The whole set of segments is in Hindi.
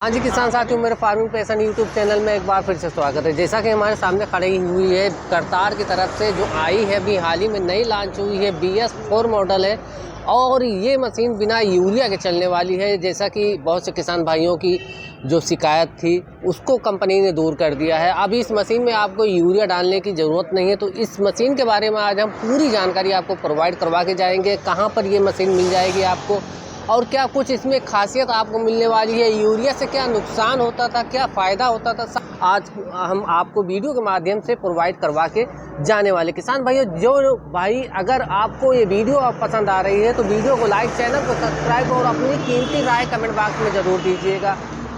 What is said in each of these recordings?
हाँ जी किसान साथियों, मेरे फार्मिंग पैशन यूट्यूब चैनल में एक बार फिर से स्वागत है। जैसा कि हमारे सामने खड़ी हुई है करतार की तरफ से जो आई है, अभी हाल ही में नई लॉन्च हुई है, BS4 मॉडल है और ये मशीन बिना यूरिया के चलने वाली है। जैसा कि बहुत से किसान भाइयों की जो शिकायत थी उसको कंपनी ने दूर कर दिया है। अब इस मशीन में आपको यूरिया डालने की ज़रूरत नहीं है। तो इस मशीन के बारे में आज हम पूरी जानकारी आपको प्रोवाइड करवा के जाएंगे। कहाँ पर ये मशीन मिल जाएगी आपको और क्या कुछ इसमें खासियत आपको मिलने वाली है, यूरिया से क्या नुकसान होता था, क्या फ़ायदा होता था, आज हम आपको वीडियो के माध्यम से प्रोवाइड करवा के जाने वाले। किसान भाइयों, जो भाई अगर आपको ये वीडियो पसंद आ रही है तो वीडियो को लाइक, चैनल को सब्सक्राइब और अपनी कीमती राय कमेंट बॉक्स में ज़रूर दीजिएगा।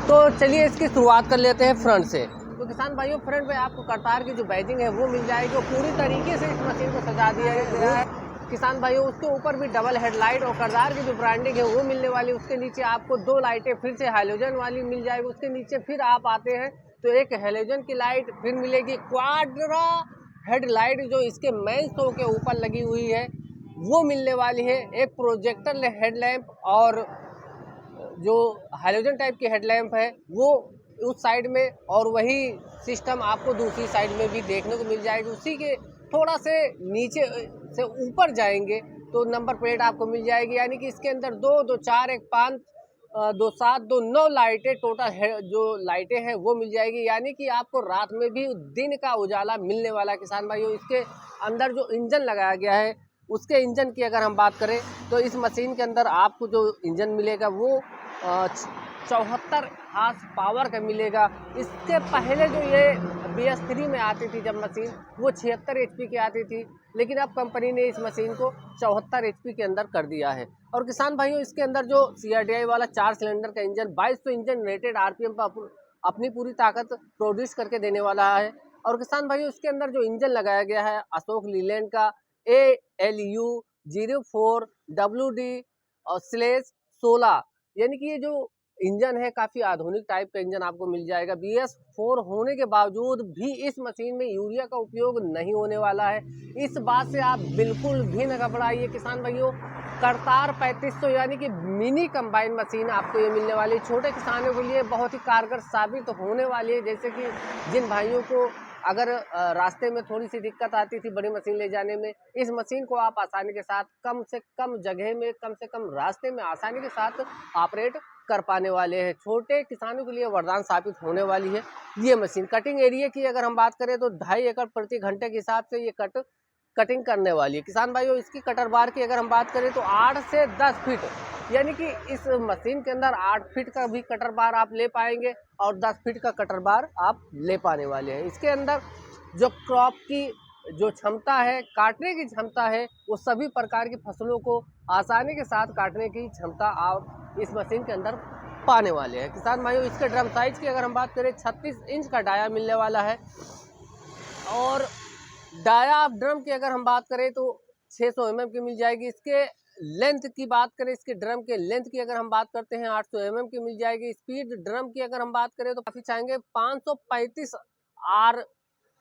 तो चलिए इसकी शुरुआत कर लेते हैं फ्रंट से। तो किसान भाइयों, फ्रंट में आपको करतार की जो बैजिंग है वो मिल जाएगी और पूरी तरीके से इस मशीन को सजा दिया गया है। किसान भाइयों, उसके ऊपर भी डबल हेडलाइट और करतार की जो ब्रांडिंग है वो मिलने वाली। उसके नीचे आपको दो लाइटें फिर से हैलोजन वाली मिल जाएगी। उसके नीचे फिर आप आते हैं तो एक हैलोजन की लाइट फिर मिलेगी, क्वाड्रा हेडलाइट जो इसके मेन शो के ऊपर लगी हुई है वो मिलने वाली है। एक प्रोजेक्टर हेडलैम्प और जो हैलोजन टाइप की हेडलैम्प है वो उस साइड में, और वही सिस्टम आपको दूसरी साइड में भी देखने को मिल जाएगी। उसी के थोड़ा से नीचे से ऊपर जाएंगे तो नंबर प्लेट आपको मिल जाएगी, यानी कि इसके अंदर 2, 2, 4, 1, 5, 2, 7, 2, 9 लाइटें टोटल है। जो लाइटें हैं वो मिल जाएगी, यानी कि आपको रात में भी दिन का उजाला मिलने वाला। किसान भाइयों, इसके अंदर जो इंजन लगाया गया है उसके इंजन की अगर हम बात करें तो इस मशीन के अंदर आपको जो इंजन मिलेगा वो 74 हार्स पावर का मिलेगा। इसके पहले जो ये BS3 में आती थी जब मशीन, वो 76 HP की आती थी, लेकिन अब कंपनी ने इस मशीन को 74 HP के अंदर कर दिया है। और किसान भाइयों, इसके अंदर जो CRDI वाला 4 सिलेंडर का इंजन 2200 इंजन रेटेड RPM पर अपनी पूरी ताकत प्रोड्यूस करके देने वाला है। और किसान भाइयों, इसके अंदर जो इंजन लगाया गया है अशोक लीलैंड का ALU 04WD और /16, यानी कि ये जो इंजन है काफ़ी आधुनिक टाइप का इंजन आपको मिल जाएगा। BS4 होने के बावजूद भी इस मशीन में यूरिया का उपयोग नहीं होने वाला है। इस बात से आप बिल्कुल भी न घबराइए किसान भाइयों। करतार 3500 यानी कि मिनी कंबाइन मशीन आपको ये मिलने वाली है। छोटे किसानों के लिए बहुत ही कारगर साबित होने वाली है। जैसे कि जिन भाइयों को अगर रास्ते में थोड़ी सी दिक्कत आती थी बड़ी मशीन ले जाने में, इस मशीन को आप आसानी के साथ कम से कम जगह में, कम से कम रास्ते में आसानी के साथ ऑपरेट कर पाने वाले हैं। छोटे किसानों के लिए वरदान साबित होने वाली है ये मशीन। कटिंग एरिया की अगर हम बात करें तो 2.5 एकड़ प्रति घंटे के हिसाब से ये कटिंग करने वाली है। किसान भाइयों, इसकी कटर बार की अगर हम बात करें तो 8 से 10 फीट, यानी कि इस मशीन के अंदर 8 फीट का भी कटर बार आप ले पाएंगे और 10 फीट का कटर बार आप ले पाने वाले हैं। इसके अंदर जो क्रॉप की जो क्षमता है, काटने की क्षमता है, वो सभी प्रकार की फसलों को आसानी के साथ काटने की क्षमता आप इस मशीन के अंदर पाने वाले हैं। किसान भाइयों, इसके ड्रम साइज की अगर हम बात करें 36 इंच का डाया मिलने वाला है। और डाया ऑफ ड्रम की अगर हम बात करें तो 600 mm की मिल जाएगी। इसके लेंथ की बात करें, इसके ड्रम के लेंथ की अगर हम बात करते हैं 800 mm की मिल जाएगी। स्पीड ड्रम की अगर हम बात करें तो काफ़ी चाहेंगे 535 आर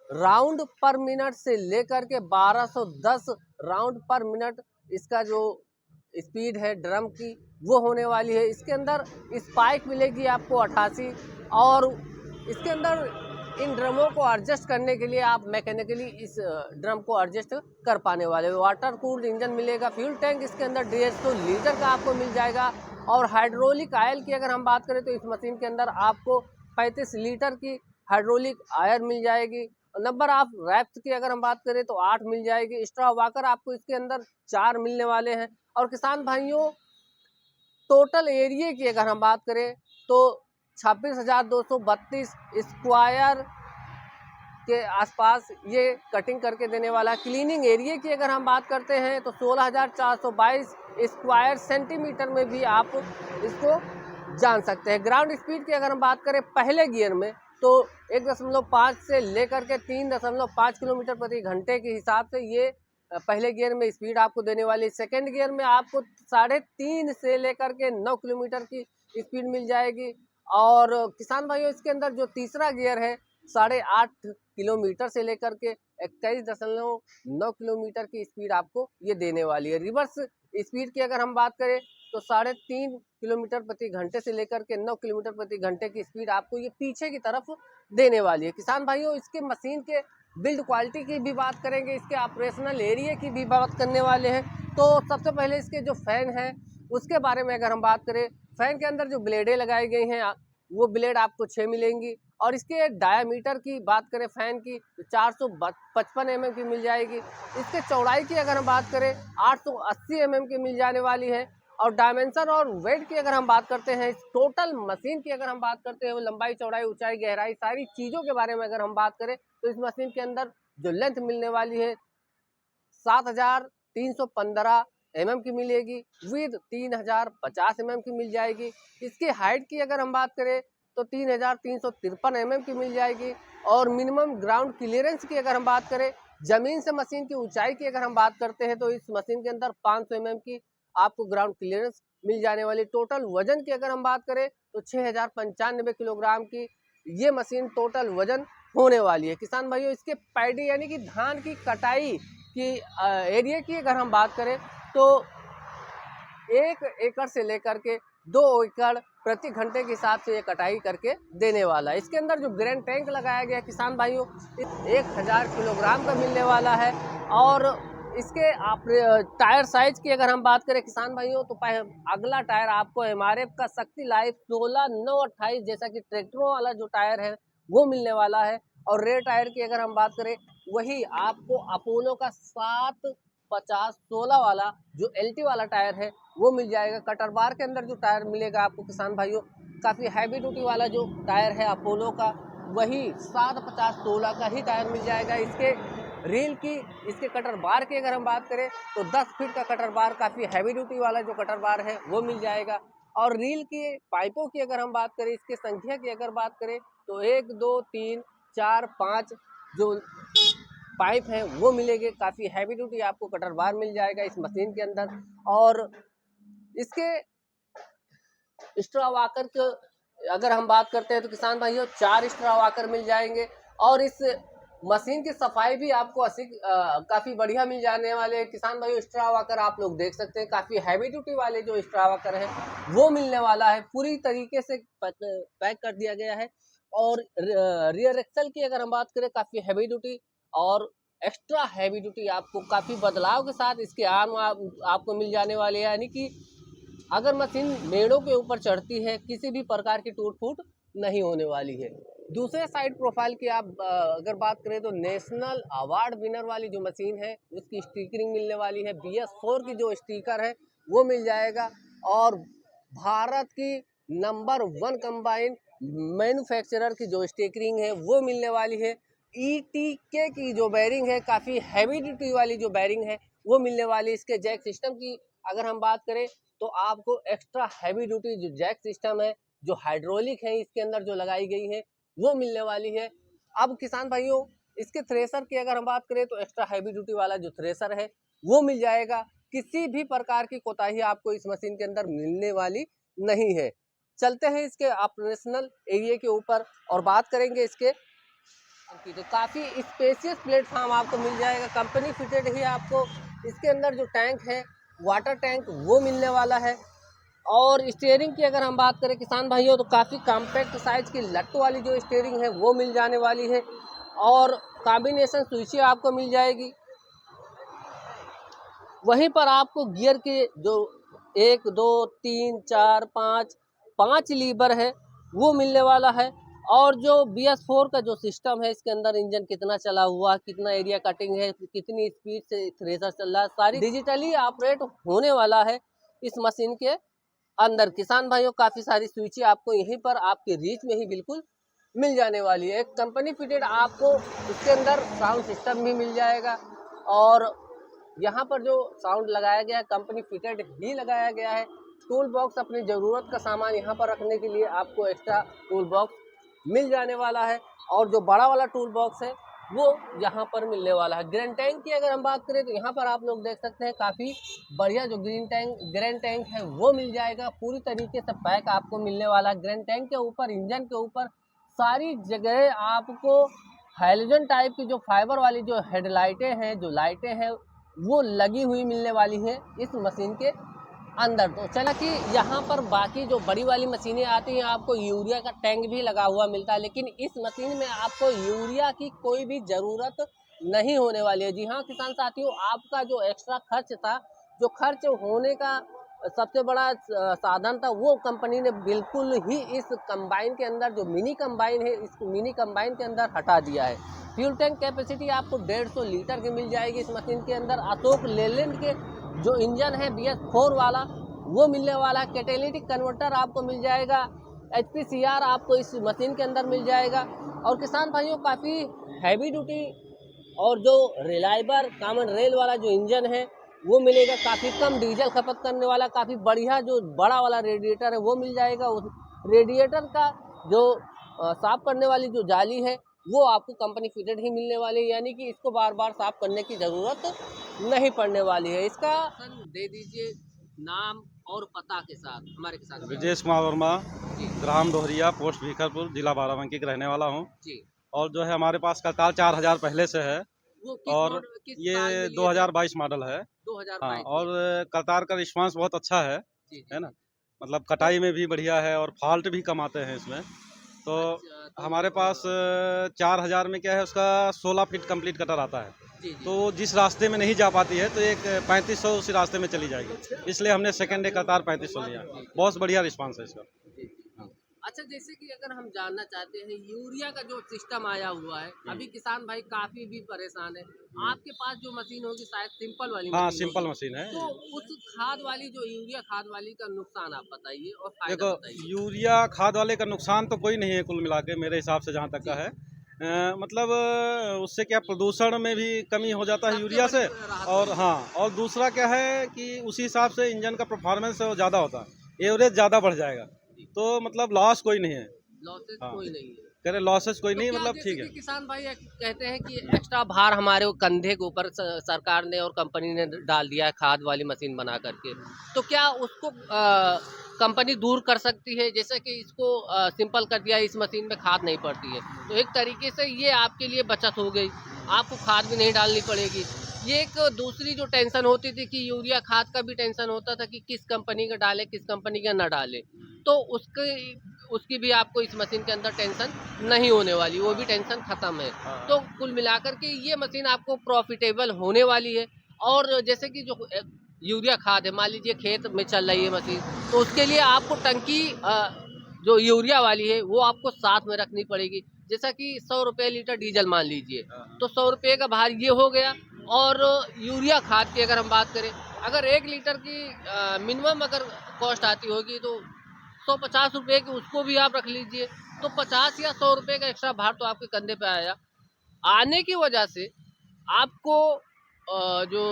राउंड पर मिनट से लेकर के 1210 राउंड पर मिनट इसका जो स्पीड है ड्रम की वो होने वाली है। इसके अंदर स्पाइक मिलेगी आपको 88, और इसके अंदर इन ड्रमों को एडजस्ट करने के लिए आप मैकेनिकली इस ड्रम को एडजस्ट कर पाने वाले। वाटर कूल्ड इंजन मिलेगा। फ्यूल टैंक इसके अंदर 150 लीटर का आपको मिल जाएगा। और हाइड्रोलिक आयल की अगर हम बात करें तो इस मशीन के अंदर आपको 35 लीटर की हाइड्रोलिक आयल मिल जाएगी। नंबर ऑफ रैप्स की अगर हम बात करें तो 8 मिल जाएगी। स्ट्रॉ वॉकर आपको इसके अंदर 4 मिलने वाले हैं। और किसान भाइयों, टोटल एरिया की अगर हम बात करें तो 26,232 स्क्वायर के आसपास ये कटिंग करके देने वाला। क्लीनिंग एरिया की अगर हम बात करते हैं तो 16,422 स्क्वायर सेंटीमीटर में भी आप इसको जान सकते हैं। ग्राउंड स्पीड की अगर हम बात करें पहले गियर में तो 1.5 से लेकर के 3.5 किलोमीटर प्रति घंटे के हिसाब से ये पहले गियर में स्पीड आपको देने वाली। सेकेंड गियर में आपको 3.5 से लेकर के 9 किलोमीटर की स्पीड मिल जाएगी। और किसान भाइयों, इसके अंदर जो तीसरा गियर है 8.5 किलोमीटर से लेकर के 21.9 किलोमीटर की स्पीड आपको ये देने वाली है। रिवर्स स्पीड की अगर हम बात करें तो 3.5 किलोमीटर प्रति घंटे से लेकर के 9 किलोमीटर प्रति घंटे की स्पीड आपको ये पीछे की तरफ देने वाली है। किसान भाइयों, इसके मशीन के बिल्ड क्वालिटी की भी बात करेंगे, इसके ऑपरेशनल एरिया की भी बात करने वाले हैं। तो सबसे पहले इसके जो फैन है उसके बारे में अगर हम बात करें, फैन के अंदर जो ब्लेडें लगाई गई हैं वो ब्लेड आपको 6 मिलेंगी। और इसके डायामीटर की बात करें फैन की तो 455 mm की मिल जाएगी। इसके चौड़ाई की अगर हम बात करें 880 mm की मिल जाने वाली है। और डायमेंशन और वेट की अगर हम बात करते हैं, इस टोटल मशीन की अगर हम बात करते हैं, वो लंबाई चौड़ाई ऊंचाई गहराई सारी चीज़ों के बारे में अगर हम बात करें तो इस मशीन के अंदर जो लेंथ मिलने वाली है 7315 mm की मिलेगी। विद 3050 mm की मिल जाएगी। इसकी हाइट की अगर हम बात करें तो 3353 mm की मिल जाएगी। और मिनिमम ग्राउंड क्लियरेंस की अगर हम बात करें, जमीन से मशीन की ऊंचाई की अगर हम बात करते हैं तो इस मशीन के अंदर 500 mm की आपको ग्राउंड क्लियरेंस मिल जाने वाली। टोटल वजन की अगर हम बात करें तो 6095 किलोग्राम की ये मशीन टोटल वजन होने वाली है। किसान भाइयों, इसके पैडी यानी कि धान की कटाई की एरिया की अगर हम बात करें तो 1 एकड़ से लेकर के 2 एकड़ प्रति घंटे के हिसाब से ये कटाई करके देने वाला है। इसके अंदर जो ग्रेन टैंक लगाया गया है किसान भाइयों 1000 किलोग्राम का मिलने वाला है। और इसके टायर साइज की अगर हम बात करें किसान भाइयों तो अगला टायर आपको एमआरएफ का शक्ति लाइफ 16/9/28 जैसा कि ट्रैक्टरों वाला जो टायर है वो मिलने वाला है। और रेयर टायर की अगर हम बात करें वही आपको अपोलो का 750/16 वाला जो एलटी वाला टायर है वो मिल जाएगा। कटर बार के अंदर जो टायर मिलेगा आपको किसान भाइयों काफ़ी हैवी ड्यूटी वाला जो टायर है अपोलो का वही 750/16 का ही टायर मिल जाएगा। इसके रील की इसके कटर बार की अगर हम बात करें तो 10 फीट का कटर बार काफ़ी हैवी ड्यूटी वाला जो कटर बार है वो मिल जाएगा। और रील की पाइपों की अगर हम बात करें, इसके संख्या की अगर बात करें तो 1 2 3 4 5 जो पाइप है वो मिलेंगे। काफ़ी हैवी ड्यूटी आपको कटर बार मिल जाएगा इस मशीन के अंदर। और इसके स्ट्रा वाकर के अगर हम बात करते हैं तो किसान भाइयों 4 स्ट्रा वाकर मिल जाएंगे। और इस मशीन की सफाई भी आपको काफ़ी बढ़िया मिल जाने वाले हैं। किसान भाइयों, स्ट्रा वाकर आप लोग देख सकते हैं काफ़ी हैवी ड्यूटी वाले जो स्ट्रा वाकर है वो मिलने वाला है। पूरी तरीके से पैक कर दिया गया है। और रियर एक्सल की अगर हम बात करें काफ़ी हैवी ड्यूटी और एक्स्ट्रा हैवी ड्यूटी आपको काफ़ी बदलाव के साथ इसके आर्म आपको मिल जाने वाले हैं। यानी कि अगर मशीन मेड़ों के ऊपर चढ़ती है किसी भी प्रकार की टूट फूट नहीं होने वाली है। दूसरे साइड प्रोफाइल की आप अगर बात करें तो नेशनल अवार्ड विनर वाली जो मशीन है उसकी स्टिकरिंग मिलने वाली है। BS4 की जो स्टिकर है वो मिल जाएगा। और भारत की नंबर 1 कंबाइन मैन्युफैक्चरर की जो स्टिकरिंग है वो मिलने वाली है। ETK की जो बैरिंग है काफ़ी हैवी ड्यूटी वाली जो बैरिंग है वो मिलने वाली। इसके जैक सिस्टम की अगर हम बात करें तो आपको एक्स्ट्रा हैवी ड्यूटी जो जैक सिस्टम है जो हाइड्रोलिक है इसके अंदर जो लगाई गई है वो मिलने वाली है। अब किसान भाइयों, इसके थ्रेसर की अगर हम बात करें तो एक्स्ट्रा हैवी ड्यूटी वाला जो थ्रेसर है वो मिल जाएगा। किसी भी प्रकार की कोताही आपको इस मशीन के अंदर मिलने वाली नहीं है। चलते हैं इसके ऑपरेशनल एरिया के ऊपर और बात करेंगे इसके तो काफ़ी स्पेशियस प्लेटफॉर्म आपको मिल जाएगा। कंपनी फिटेड ही आपको इसके अंदर जो टैंक है वाटर टैंक वो मिलने वाला है। और स्टीयरिंग की अगर हम बात करें किसान भाइयों तो काफ़ी कॉम्पैक्ट साइज की लट्टू वाली जो स्टीयरिंग है वो मिल जाने वाली है। और कॉम्बिनेशन स्विचें आपको मिल जाएगी। वहीं पर आपको गियर के जो 1 2 3 4 5 लीवर है वो मिलने वाला है। और जो BS4 का जो सिस्टम है इसके अंदर इंजन कितना चला हुआ, कितना एरिया कटिंग है, कितनी स्पीड से थ्रेसर चल रहा है, सारी डिजिटली ऑपरेट होने वाला है इस मशीन के अंदर। किसान भाइयों, काफ़ी सारी स्विचें आपको यहीं पर आपके रीच में ही बिल्कुल मिल जाने वाली है। एक कंपनी फिटेड आपको इसके अंदर साउंड सिस्टम भी मिल जाएगा। और यहाँ पर जो साउंड लगाया गया है कंपनी फिटेड ही लगाया गया है। टूल बॉक्स अपनी ज़रूरत का सामान यहाँ पर रखने के लिए आपको एक्स्ट्रा टूल बॉक्स मिल जाने वाला है। और जो बड़ा वाला टूल बॉक्स है वो यहाँ पर मिलने वाला है। ग्रेन टैंक की अगर हम बात करें तो यहाँ पर आप लोग देख सकते हैं काफ़ी बढ़िया जो ग्रेन टैंक है वो मिल जाएगा। पूरी तरीके से पैक आपको मिलने वाला है। ग्रेन टैंक के ऊपर, इंजन के ऊपर सारी जगह आपको हैलोजन टाइप की जो फाइबर वाली जो हेडलाइटें हैं, जो लाइटें हैं वो लगी हुई मिलने वाली हैं इस मशीन के अंदर। तो चला कि यहाँ पर बाकी जो बड़ी वाली मशीनें आती हैं आपको यूरिया का टैंक भी लगा हुआ मिलता है, लेकिन इस मशीन में आपको यूरिया की कोई भी ज़रूरत नहीं होने वाली है। जी हाँ किसान साथियों, आपका जो एक्स्ट्रा खर्च था, जो खर्च होने का सबसे बड़ा साधन था, वो कंपनी ने बिल्कुल ही इस कंबाइन के अंदर, जो मिनी कंबाइन है, इस मिनी कंबाइन के अंदर हटा दिया है। फ्यूल टैंक कैपेसिटी आपको 150 लीटर की मिल जाएगी इस मशीन के अंदर। अशोक लेलैंड के जो इंजन है BS4 वाला वो मिलने वाला है। कैटेलिटिक कन्वर्टर आपको मिल जाएगा। HPCR आपको इस मशीन के अंदर मिल जाएगा। और किसान भाइयों, काफ़ी हैवी ड्यूटी और जो रिलायबल कॉमन रेल वाला जो इंजन है वो मिलेगा। काफ़ी कम डीजल खपत करने वाला, काफ़ी बढ़िया जो बड़ा वाला रेडिएटर है वो मिल जाएगा। उस रेडिएटर का जो साफ करने वाली जो जाली है वो आपको कंपनी फिटेड ही मिलने वाली है, यानी कि इसको बार बार साफ करने की ज़रूरत नहीं पड़ने वाली है। इसका दे दीजिए नाम और पता के साथ हमारे किसान। विजय कुमार वर्मा, ग्राम दोहरिया, पोस्ट भीखरपुर, जिला बाराबंकी का रहने वाला हूँ। जी। और जो है हमारे पास करतार 4000 पहले से है वो किस और किस ये साल में लिए थे? 2022 मॉडल है। 2022 हाँ, में। और करतार का रिस्पांस बहुत अच्छा है, जी, जी। है ना। मतलब कटाई में भी बढ़िया है और फॉल्ट भी कम आते हैं इसमें। तो अच्छा, तो हमारे पास 4000 में क्या है, उसका 16 फीट कंप्लीट कटर आता है। जी, जी। तो जिस रास्ते में नहीं जा पाती है तो एक 3500 उसी रास्ते में चली जाएगी, इसलिए हमने सेकेंड डे करतार 3500 लिया। बहुत बढ़िया रिस्पांस है इसका। जी। अच्छा, जैसे कि अगर हम जानना चाहते हैं यूरिया का जो सिस्टम आया हुआ है, अभी किसान भाई काफी भी परेशान है। आपके पास जो मशीन होगी शायद सिंपल वाली हाँ, मशीन सिंपल होगी। मशीन है। तो उस खाद वाली जो यूरिया खाद वाली का नुकसान आप बताइए और फायदा देखो, बताइए। यूरिया खाद वाले का नुकसान तो कोई नहीं है कुल मिला के, मेरे हिसाब से जहाँ तक का है। मतलब उससे क्या प्रदूषण में भी कमी हो जाता है सबसे यूरिया से। बड़ी राहत और होगी। हाँ, और दूसरा क्या है कि उसी हिसाब से इंजन का परफॉर्मेंस ज़्यादा होता है, एवरेज ज़्यादा बढ़ जाएगा। तो मतलब लॉस कोई नहीं है। लॉसेस हाँ, कोई नहीं है। कह रहे लॉसेस कोई तो नहीं, क्या मतलब जैसे ठीक कि है। किसान भाई कहते हैं कि एक्स्ट्रा भार हमारे कंधे के ऊपर सरकार ने और कंपनी ने डाल दिया है खाद वाली मशीन बना करके, तो क्या उसको कंपनी दूर कर सकती है? जैसे कि इसको सिंपल कर दिया, इस मशीन में खाद नहीं पड़ती है, तो एक तरीके से ये आपके लिए बचत हो गई, आपको खाद भी नहीं डालनी पड़ेगी। ये एक दूसरी जो टेंशन होती थी कि यूरिया खाद का भी टेंशन होता था कि किस कंपनी का डाले, किस कंपनी का ना डाले, तो उसकी भी आपको इस मशीन के अंदर टेंशन नहीं होने वाली, वो भी टेंशन खत्म है। तो कुल मिलाकर के ये मशीन आपको प्रॉफिटेबल होने वाली है। और जैसे कि जो यूरिया खाद है, मान लीजिए खेत में चल रही है मशीन, तो उसके लिए आपको टंकी जो यूरिया वाली है वो आपको साथ में रखनी पड़ेगी। जैसा कि 100 रुपये लीटर डीजल मान लीजिए, तो 100 रुपये का भार ये हो गया। और यूरिया खाद की अगर हम बात करें, अगर 1 लीटर की मिनिमम अगर कॉस्ट आती होगी तो 150 रुपये की उसको भी आप रख लीजिए, तो 50 या 100 रुपये का एक्स्ट्रा भार तो आपके कंधे पे आया। आने की वजह से आपको जो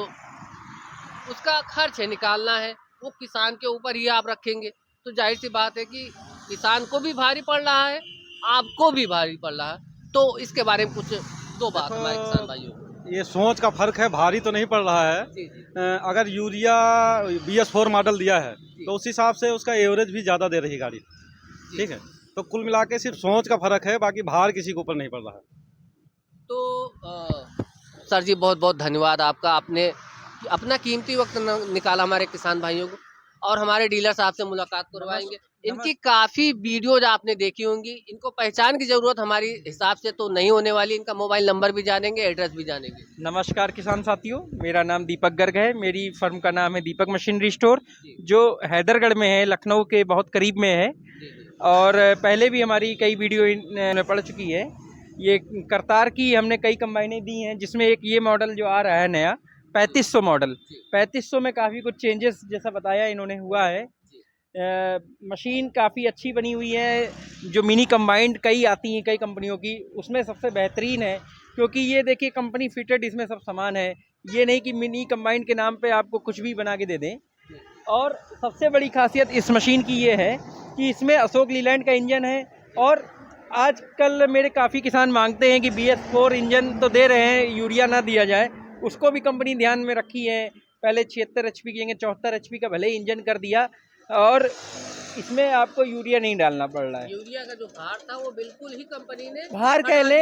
उसका खर्च है निकालना है, वो किसान के ऊपर ही आप रखेंगे। तो जाहिर सी बात है कि किसान को भी भारी पड़ रहा है, आपको भी भारी पड़ रहा है। तो इसके बारे में कुछ दो बात हमारे किसान भाइयों को। ये सोच का फर्क है, भारी तो नहीं पड़ रहा है। जी, जी। अगर यूरिया BS4 मॉडल दिया है तो उस हिसाब से उसका एवरेज भी ज़्यादा दे रही गाड़ी, ठीक है। तो कुल मिला के सिर्फ सोच का फर्क है, बाकी भार किसी के ऊपर नहीं पड़ रहा है। तो सर जी, बहुत बहुत धन्यवाद आपका, आपने अपना कीमती वक्त निकाला हमारे किसान भाइयों को, और हमारे डीलर साहब से मुलाकात करवाएंगे। इनकी काफ़ी वीडियोज आपने देखी होंगी, इनको पहचान की ज़रूरत हमारी हिसाब से तो नहीं होने वाली। इनका मोबाइल नंबर भी जानेंगे, एड्रेस भी जानेंगे। नमस्कार किसान साथियों, मेरा नाम दीपक गर्ग है। मेरी फर्म का नाम है दीपक मशीनरी स्टोर, जो हैदरगढ़ में है, लखनऊ के बहुत करीब में है। और पहले भी हमारी कई वीडियो पड़ चुकी है। ये करतार की हमने कई कंबाइनें दी हैं, जिसमें एक ये मॉडल जो आ रहा है नया 3500 मॉडल, 3500 में काफ़ी कुछ चेंजेस जैसा बताया इन्होंने हुआ है। मशीन काफ़ी अच्छी बनी हुई है। जो मिनी कंबाइंड कई आती हैं कई कंपनियों की, उसमें सबसे बेहतरीन है, क्योंकि ये देखिए कंपनी फिटेड इसमें सब सामान है। ये नहीं कि मिनी कंबाइंड के नाम पे आपको कुछ भी बना के दे दें। और सबसे बड़ी खासियत इस मशीन की ये है कि इसमें अशोक लीलैंड का इंजन है। और आजकल मेरे काफ़ी किसान मांगते हैं कि BS4 इंजन तो दे रहे हैं, यूरिया ना दिया जाए, उसको भी कंपनी ध्यान में रखी है। पहले 76 HP की 74 HP का भले ही इंजन कर दिया, और इसमें आपको यूरिया नहीं डालना पड़ रहा है। यूरिया का जो भार था वो बिल्कुल ही कंपनी ने भार कह ले,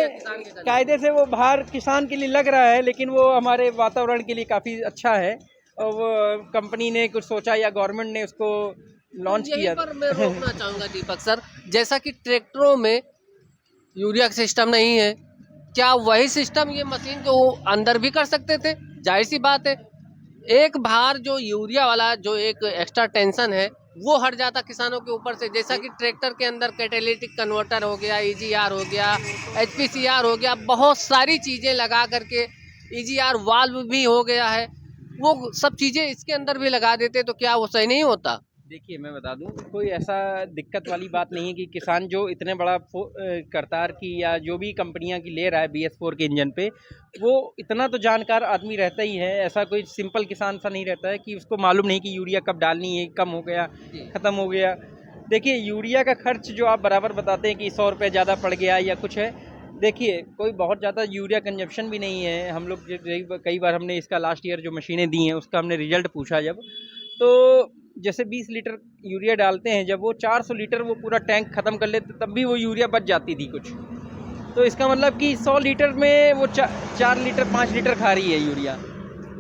कायदे से वो भार किसान के लिए लग रहा है, लेकिन वो हमारे वातावरण के लिए काफ़ी अच्छा है। कंपनी ने कुछ सोचा या गवर्नमेंट ने उसको लॉन्च यहीं किया। पर मैं रोकना चाहूँगा दीपक सर, जैसा कि ट्रैक्टरों में यूरिया का सिस्टम नहीं है, क्या वही सिस्टम ये मशीन को अंदर भी कर सकते थे? जाहिर सी बात है, एक बार जो यूरिया वाला जो एक एक्स्ट्रा टेंशन है वो हट जाता किसानों के ऊपर से, जैसा कि ट्रैक्टर के अंदर कैटेलिटिक कन्वर्टर हो गया, ईजीआर हो गया, एचपीसीआर हो गया, बहुत सारी चीज़ें लगा करके ईजीआर वाल्व भी हो गया है, वो सब चीज़ें इसके अंदर भी लगा देते तो क्या वो सही नहीं होता? देखिए मैं बता दूं, कोई ऐसा दिक्कत वाली बात नहीं है कि किसान जो इतने बड़ा करतार की या जो भी कंपनियां की ले रहा है BS4 के इंजन पे, वो इतना तो जानकार आदमी रहता ही है। ऐसा कोई सिंपल किसान सा नहीं रहता है कि उसको मालूम नहीं कि यूरिया कब डालनी है, कम हो गया, ख़त्म हो गया। देखिए यूरिया का खर्च जो आप बराबर बताते हैं कि 100 रुपये ज़्यादा पड़ गया या कुछ है, देखिए कोई बहुत ज़्यादा यूरिया कंजप्शन भी नहीं है। हम लोग कई बार हमने इसका लास्ट ईयर जो मशीनें दी हैं उसका हमने रिजल्ट पूछा जब, तो जैसे 20 लीटर यूरिया डालते हैं, जब वो 400 लीटर वो पूरा टैंक ख़त्म कर लेते तब भी वो यूरिया बच जाती थी कुछ। तो इसका मतलब कि 100 लीटर में वो 4 लीटर 5 लीटर खा रही है यूरिया।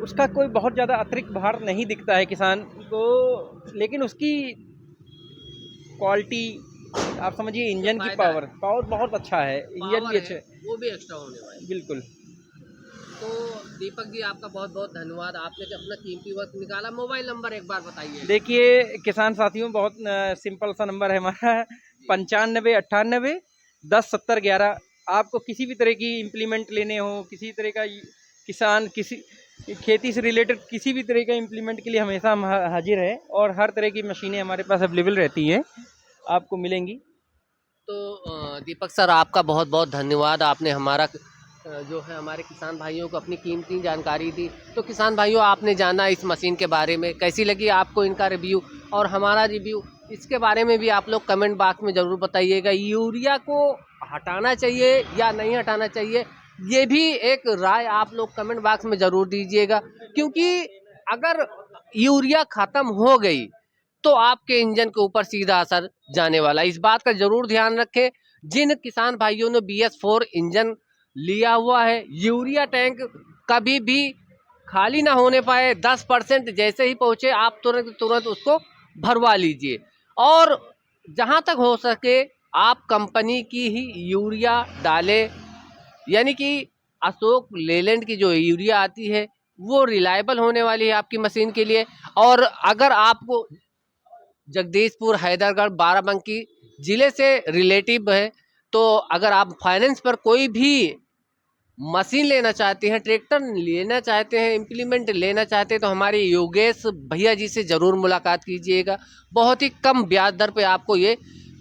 उसका कोई बहुत ज़्यादा अतिरिक्त भार नहीं दिखता है किसान को, लेकिन उसकी क्वालिटी आप समझिए, इंजन की पावर बहुत अच्छा है, इंजन भी अच्छा है, वो भी एक्स्ट्रा होने वाला है। बिल्कुल। तो दीपक जी आपका बहुत बहुत धन्यवाद, आपने जो अपना कीमती वक्त निकाला। मोबाइल नंबर एक बार बताइए। देखिए किसान साथियों, बहुत सिंपल सा नंबर है हमारा, 95 98 10 70 11। आपको किसी भी तरह की इम्प्लीमेंट लेने हो, किसी तरह का किसान किसी खेती से रिलेटेड किसी भी तरह का इम्प्लीमेंट के लिए हमेशा हम हाजिर हैं, और हर तरह की मशीनें हमारे पास अवेलेबल रहती हैं, आपको मिलेंगी। तो दीपक सर आपका बहुत बहुत धन्यवाद, आपने हमारा जो है हमारे किसान भाइयों को अपनी कीमती जानकारी दी। तो किसान भाइयों, आपने जाना इस मशीन के बारे में, कैसी लगी आपको इनका रिव्यू और हमारा रिव्यू, इसके बारे में भी आप लोग कमेंट बॉक्स में ज़रूर बताइएगा। यूरिया को हटाना चाहिए या नहीं हटाना चाहिए, ये भी एक राय आप लोग कमेंट बॉक्स में ज़रूर दीजिएगा, क्योंकि अगर यूरिया ख़त्म हो गई तो आपके इंजन के ऊपर सीधा असर जाने वाला है। इस बात का जरूर ध्यान रखें। जिन किसान भाइयों ने BS4 इंजन लिया हुआ है, यूरिया टैंक कभी भी खाली ना होने पाए, 10% जैसे ही पहुंचे आप तुरंत उसको भरवा लीजिए, और जहां तक हो सके आप कंपनी की ही यूरिया डालें, यानी कि अशोक लेलैंड की जो यूरिया आती है वो रिलायबल होने वाली है आपकी मशीन के लिए। और अगर आपको जगदीशपुर, हैदरगढ़, बाराबंकी ज़िले से रिलेटिव है, तो अगर आप फाइनेंस पर कोई भी मशीन लेना चाहते हैं, ट्रैक्टर लेना चाहते हैं, इम्प्लीमेंट लेना चाहते हैं, तो हमारे योगेश भैया जी से ज़रूर मुलाकात कीजिएगा। बहुत ही कम ब्याज दर पे आपको ये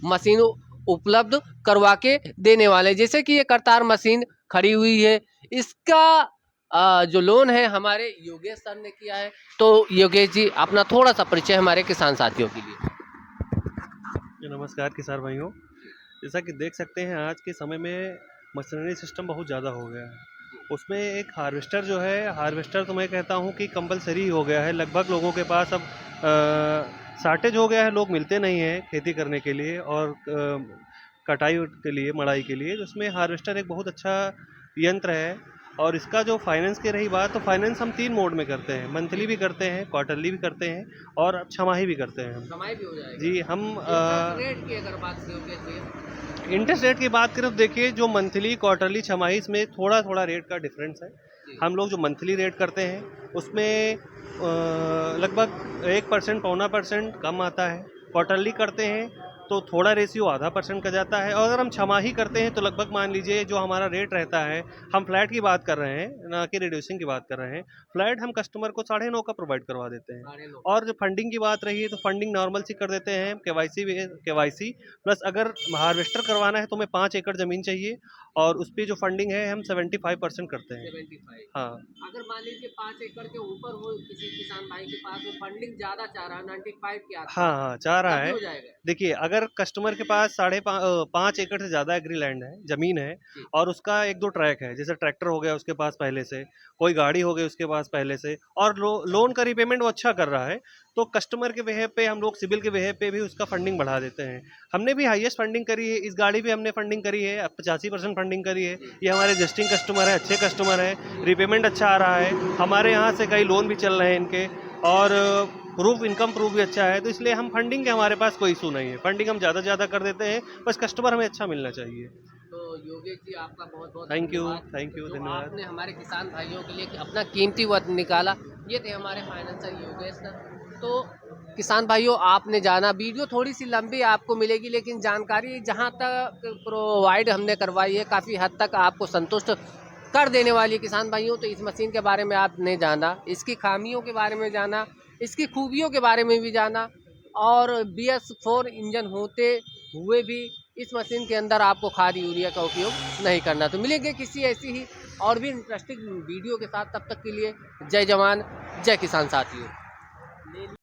मशीन उपलब्ध करवा के देने वाले हैं। जैसे कि ये करतार मशीन खड़ी हुई है, इसका जो लोन है हमारे योगेश सर ने किया है। तो योगेश जी अपना थोड़ा सा परिचय हमारे किसान साथियों के लिए। नमस्कार किसान भाइयों, जैसा कि देख सकते हैं आज के समय में मशीनरी सिस्टम बहुत ज़्यादा हो गया है। उसमें एक हार्वेस्टर जो है, हार्वेस्टर तो मैं कहता हूँ कि कंपलसरी हो गया है। लगभग लोगों के पास अब शार्टेज हो गया है, लोग मिलते नहीं हैं खेती करने के लिए और कटाई के लिए, मड़ाई के लिए। तो उसमें हार्वेस्टर एक बहुत अच्छा यंत्र है। और इसका जो फाइनेंस की रही बात, तो फाइनेंस हम 3 मोड में करते हैं, मंथली भी करते हैं, क्वार्टरली भी करते हैं और छमाही भी करते हैं हम। छमाही भी हो जाएगी जी, हम रेट की अगर बात करें, इंटरेस्ट रेट की बात करें तो देखिए, जो मंथली, क्वार्टरली, छमाही, इसमें थोड़ा थोड़ा रेट का डिफरेंस है। हम लोग जो मंथली रेट करते हैं उसमें लगभग 1% पौना % कम आता है। क्वार्टरली करते हैं तो थोड़ा रेशियो आधा % का जाता है, और अगर हम छमाही करते हैं तो लगभग मान लीजिए जो हमारा रेट रहता है, हम फ्लैट की बात कर रहे हैं ना कि रिड्यूसिंग की बात कर रहे हैं, फ्लैट हम कस्टमर को 9.5 का प्रोवाइड करवा देते हैं। और जो फंडिंग की बात रही है तो फंडिंग नॉर्मल सी कर देते हैं, केवाईसी प्लस अगर हार्वेस्टर करवाना है तो हमें 5 एकड़ ज़मीन चाहिए, और उस पर जो फंडिंग है हम 75% करते हैं। 75। हाँ, अगर मान लीजिए 5 एकड़ के ऊपर हो किसी किसान भाई के पास, वो फंडिंग ज़्यादा चाह रहा है, 95 की आसपास, हाँ, हाँ, चाह रहा तब भी है। हो जाएगा। देखिए, अगर अगर कस्टमर के पास 5.5 एकड़ से ज़्यादा एग्री लैंड है, ज़मीन है, और उसका 1-2 ट्रैक है, जैसे ट्रैक्टर हो गया उसके पास पहले से, कोई गाड़ी हो गई उसके पास पहले से, और लोन का रीपेमेंट वो अच्छा कर रहा है, तो कस्टमर के बेहेव पे हम लोग सिविल के बेहेव पे भी उसका फंडिंग बढ़ा देते हैं। हमने भी हाईएस्ट फंडिंग करी है, इस गाड़ी पे हमने फंडिंग करी है, अब 85% फंडिंग करी है। ये हमारे एग्जिस्टिंग कस्टमर है, अच्छे कस्टमर है, रीपेमेंट अच्छा आ रहा है, हमारे यहाँ से कई लोन भी चल रहे हैं इनके, और इनकम प्रूफ भी अच्छा है, तो इसलिए हम फंडिंग के हमारे पास कोई इशू नहीं है। फंडिंग हम ज़्यादा से ज़्यादा कर देते हैं, बस कस्टमर हमें अच्छा मिलना चाहिए। तो योगेश जी आपका बहुत बहुत थैंक यू, जो धन्यवाद। आपने हमारे किसान भाइयों के लिए अपना कीमती वक्त निकाला। ये थे हमारे फाइनेंशियल योगेश सर। तो किसान भाइयों, आपने जाना, वीडियो थोड़ी सी लंबी आपको मिलेगी, लेकिन जानकारी जहाँ तक प्रोवाइड हमने करवाई है काफ़ी हद तक आपको संतुष्ट कर देने वाली है। किसान भाइयों, तो इस मशीन के बारे में आपने जाना, इसकी खामियों के बारे में जाना, इसकी खूबियों के बारे में भी जाना, और BS4 इंजन होते हुए भी इस मशीन के अंदर आपको खाद यूरिया का उपयोग नहीं करना। तो मिलेंगे किसी ऐसी ही और भी इंटरेस्टिंग वीडियो के साथ, तब तक के लिए जय जवान जय किसान साथियों।